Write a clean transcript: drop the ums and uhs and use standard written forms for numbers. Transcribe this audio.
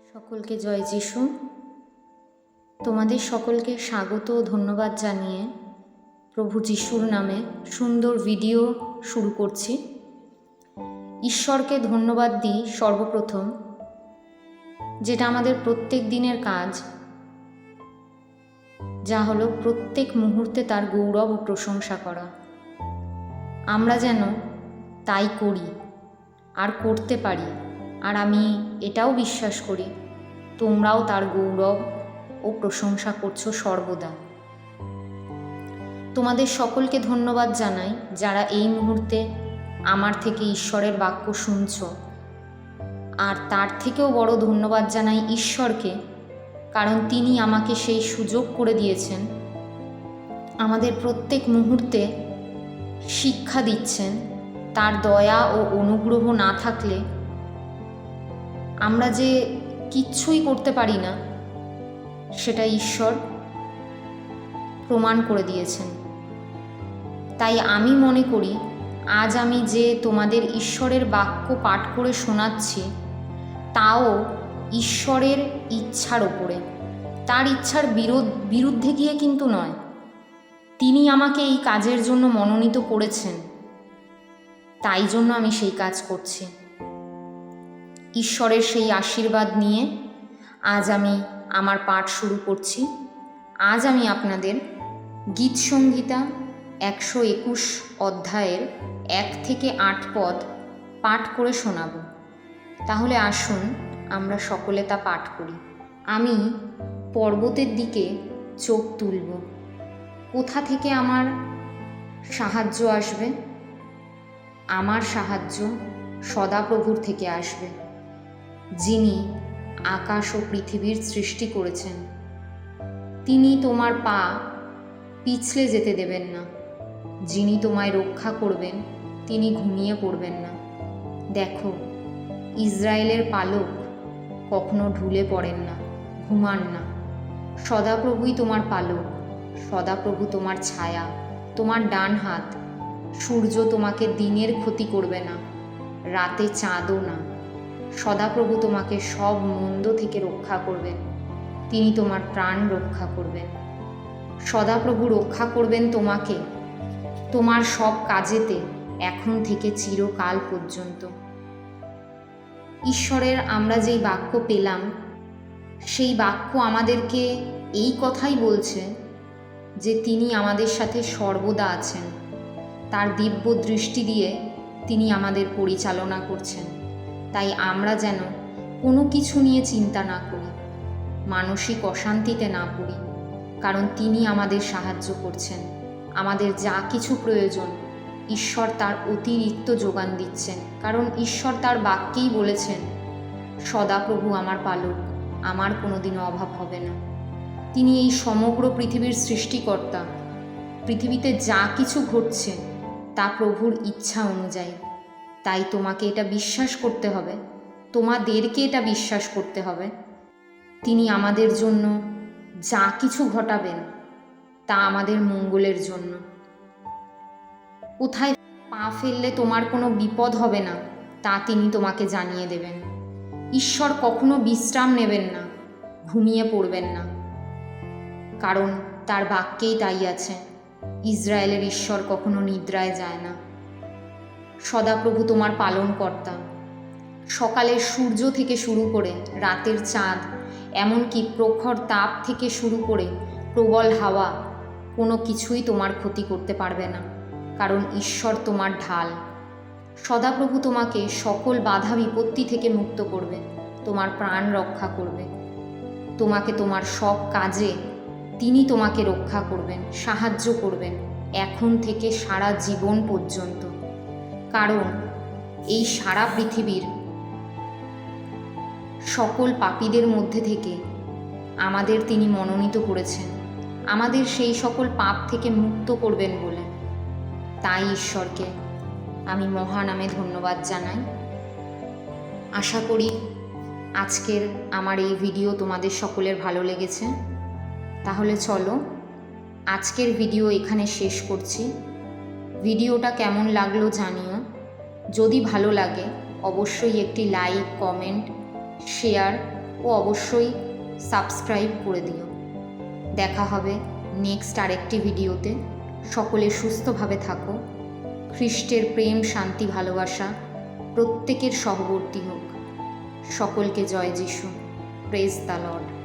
সকলকে জয় যিশু। তোমাদের সকলকে স্বাগত ও ধন্যবাদ জানিয়ে প্রভু যিশুর নামে সুন্দর ভিডিও শুরু করছি। ঈশ্বরকে ধন্যবাদ দিই সর্বপ্রথম, যেটা আমাদের প্রত্যেক দিনের কাজ, যা হলো প্রত্যেক মুহূর্তে তার গৌরব ও প্রশংসা করা। আমরা যেন তাই করি আর করতে পারি। আর আমি এটাও বিশ্বাস করি তোমরাও তার গৌরব ও প্রশংসা করছো সর্বদা। তোমাদের সকলকে ধন্যবাদ জানাই যারা এই মুহূর্তে আমার থেকে ঈশ্বরের বাক্য শুনছ। আর তার থেকেও বড় ধন্যবাদ জানাই ঈশ্বরকে, কারণ তিনি আমাকে সেই সুযোগ করে দিয়েছেন, আমাদের প্রত্যেক মুহূর্তে শিক্ষা দিচ্ছেন। তার দয়া ও অনুগ্রহ না থাকলে আমরা যে কিচ্ছুই করতে পারি না, সেটা ঈশ্বর প্রমাণ করে দিয়েছেন। তাই আমি মনে করি আজ আমি যে তোমাদের ঈশ্বরের বাক্য পাঠ করে শোনাচ্ছি, তাও ঈশ্বরের ইচ্ছার ওপরে, তার ইচ্ছার বিরুদ্ধে গিয়ে কিন্তু নয়। তিনি আমাকে এই কাজের জন্য মনোনীত করেছেন, তাই জন্য আমি সেই কাজ করছি। ঈশ্বরের সেই আশীর্বাদ নিয়ে আজ আমি আমার পাঠ শুরু করছি। আজ আমি আপনাদের গীতসংহিতা 121 অধ্যায়ের 1 থেকে 8 পদ পাঠ করে শোনাব। তাহলে আসুন আমরা সকলে তা পাঠ করি। আমি পর্বতের দিকে চোখ তুলব, কোথা থেকে আমার সাহায্য আসবে? আমার সাহায্য সদাপ্রভুর থেকে আসবে, যিনি আকাশ ও পৃথিবীর সৃষ্টি করেছেন। তিনি তোমার পা পিছলে যেতে দেবেন না। যিনি তোমায় রক্ষা করবেন তিনি ঘুমিয়ে পড়বেন না। দেখো, ইসরায়েলের পালক কখনো ঢুলে পড়েন না, ঘুমান না। সদাপ্রভুই তোমার পালক, সদাপ্রভু তোমার ছায়া, তোমার ডান হাত। সূর্য তোমাকে দিনের ক্ষতি করবে না, রাতে চাঁদও না। সদাপ্রভু তোমাকে সব মন্দ থেকে রক্ষা করবেন, তিনি তোমার প্রাণ রক্ষা করবেন। সদাপ্রভু রক্ষা করবেন তোমাকে তোমার সব কাজেতে, এখন থেকে চিরকাল পর্যন্ত। ঈশ্বরের আমরা যেই বাক্য পেলাম, সেই বাক্য আমাদেরকে এই কথাই বলছে যে তিনি আমাদের সাথে সর্বদা আছেন। তার দিব্য দৃষ্টি দিয়ে তিনি আমাদের পরিচালনা করছেন। তাই আমরা যেন কোনো কিছু নিয়ে চিন্তা না করি, মানসিক অশান্তিতে না পড়ি, কারণ তিনি আমাদের সাহায্য করছেন। আমাদের যা কিছু প্রয়োজন ঈশ্বর তার অতিরিক্ত যোগান দিচ্ছেন, কারণ ঈশ্বর তার বাক্যেই বলেছেন, সদাপ্রভু আমার পালক, আমার কোনোদিনও অভাব হবে না। তিনি এই সমগ্র পৃথিবীর সৃষ্টিকর্তা। পৃথিবীতে যা কিছু ঘটছে তা প্রভুর ইচ্ছা অনুযায়ী। তাই তোমাকে এটা বিশ্বাস করতে হবে, তোমাদেরকে এটা বিশ্বাস করতে হবে, তিনি আমাদের জন্য যা কিছু ঘটাবেন তা আমাদের মঙ্গলের জন্য। কোথায় পা ফেললে তোমার কোনো বিপদ হবে না তা তিনি তোমাকে জানিয়ে দেবেন। ঈশ্বর কখনো বিশ্রাম নেবেন না, ঘুমিয়ে পড়বেন না, কারণ তার বাক্যেই তাই আছে। ইসরায়েলের ঈশ্বর কখনো নিদ্রায় যায় না। সদাপ্রভু তোমার পালনকর্তা। সকালের সূর্য থেকে শুরু করে রাতের চাঁদ, এমনকি প্রখর তাপ থেকে শুরু করে প্রবল হাওয়া, কোনো কিছুই তোমার ক্ষতি করতে পারবে না, কারণ ঈশ্বর তোমার ঢাল। সদাপ্রভু তোমাকে সকল বাধা বিপত্তি থেকে মুক্ত করবে, তোমার প্রাণ রক্ষা করবে। তোমাকে তোমার সব কাজে তিনি তোমাকে রক্ষা করবেন, সাহায্য করবেন, এখন থেকে সারা জীবন পর্যন্ত। কারণ এই সারা পৃথিবীর সকল পাপীদের মধ্যে থেকে আমাদের তিনি মনোনীত করেছেন, আমাদের সেই সকল পাপ থেকে মুক্ত করবেন বলে। তাই ঈশ্বরকে আমি মহানামে ধন্যবাদ জানাই। আশা করি আজকের আমার এই ভিডিও তোমাদের সকলের ভালো লেগেছে। তাহলে চলো আজকের ভিডিও এখানে শেষ করছি। ভিডিওটা কেমন লাগলো জানিও। যদি ভালো লাগে অবশ্যই একটি লাইক, কমেন্ট, শেয়ার ও অবশ্যই সাবস্ক্রাইব করে দিও। দেখা হবে নেক্সট আরেকটি ভিডিওতে। সকলে সুস্থভাবে থাকো। খ্রিস্টের প্রেম, শান্তি, ভালোবাসা প্রত্যেকের সহবর্তী হোক। সকলকে জয় যিশু। Praise the Lord.